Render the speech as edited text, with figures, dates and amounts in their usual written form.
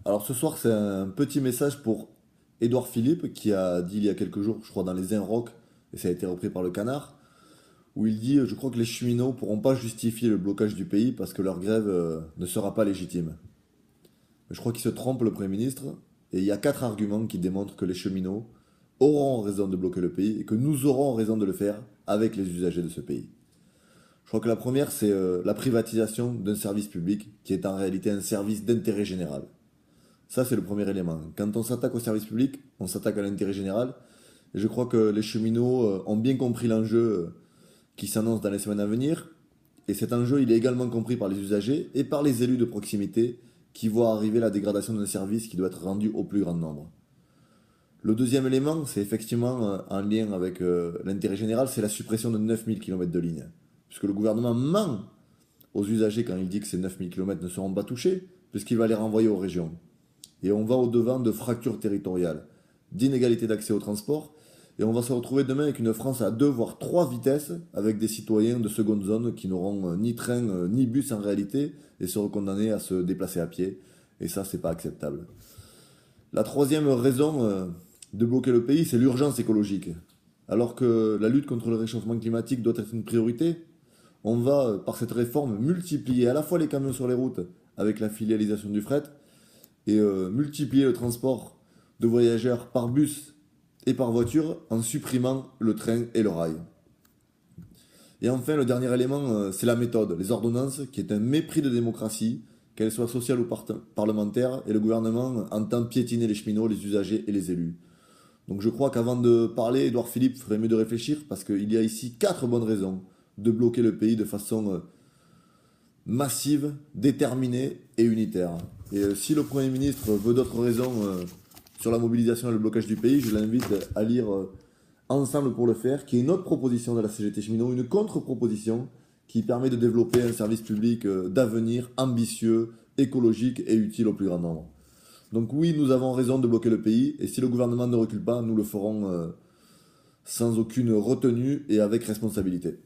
Alors ce soir, c'est un petit message pour Édouard Philippe qui a dit il y a quelques jours, je crois dans les Inrocks, et ça a été repris par le Canard, où il dit je crois que les cheminots pourront pas justifier le blocage du pays parce que leur grève ne sera pas légitime. Mais je crois qu'il se trompe le Premier ministre, et il y a quatre arguments qui démontrent que les cheminots auront raison de bloquer le pays et que nous aurons raison de le faire avec les usagers de ce pays. Je crois que la première, c'est la privatisation d'un service public qui est en réalité un service d'intérêt général. Ça, c'est le premier élément. Quand on s'attaque au service public, on s'attaque à l'intérêt général. Et je crois que les cheminots ont bien compris l'enjeu qui s'annonce dans les semaines à venir. Et cet enjeu, il est également compris par les usagers et par les élus de proximité qui voient arriver la dégradation d'un service qui doit être rendu au plus grand nombre. Le deuxième élément, c'est effectivement en lien avec l'intérêt général, c'est la suppression de 9000 km de lignes. Puisque le gouvernement ment aux usagers quand il dit que ces 9000 km ne seront pas touchés, puisqu'il va les renvoyer aux régions. Et on va au-devant de fractures territoriales, d'inégalités d'accès au transport, et on va se retrouver demain avec une France à deux voire trois vitesses, avec des citoyens de seconde zone qui n'auront ni train ni bus en réalité, et seront condamnés à se déplacer à pied. Et ça, c'est pas acceptable. La troisième raison de bloquer le pays, c'est l'urgence écologique. Alors que la lutte contre le réchauffement climatique doit être une priorité, on va, par cette réforme, multiplier à la fois les camions sur les routes avec la filialisation du fret, et multiplier le transport de voyageurs par bus et par voiture en supprimant le train et le rail. Et enfin, le dernier élément, c'est la méthode, les ordonnances, qui est un mépris de démocratie, qu'elles soient sociales ou parlementaires, et le gouvernement entend piétiner les cheminots, les usagers et les élus. Donc je crois qu'avant de parler, Édouard Philippe ferait mieux de réfléchir, parce qu'il y a ici quatre bonnes raisons de bloquer le pays de façon massive, déterminée et unitaire. Et si le Premier ministre veut d'autres raisons sur la mobilisation et le blocage du pays, je l'invite à lire Ensemble pour le faire, qui est une autre proposition de la CGT cheminot, une contre-proposition qui permet de développer un service public d'avenir, ambitieux, écologique et utile au plus grand nombre. Donc oui, nous avons raison de bloquer le pays, et si le gouvernement ne recule pas, nous le ferons sans aucune retenue et avec responsabilité.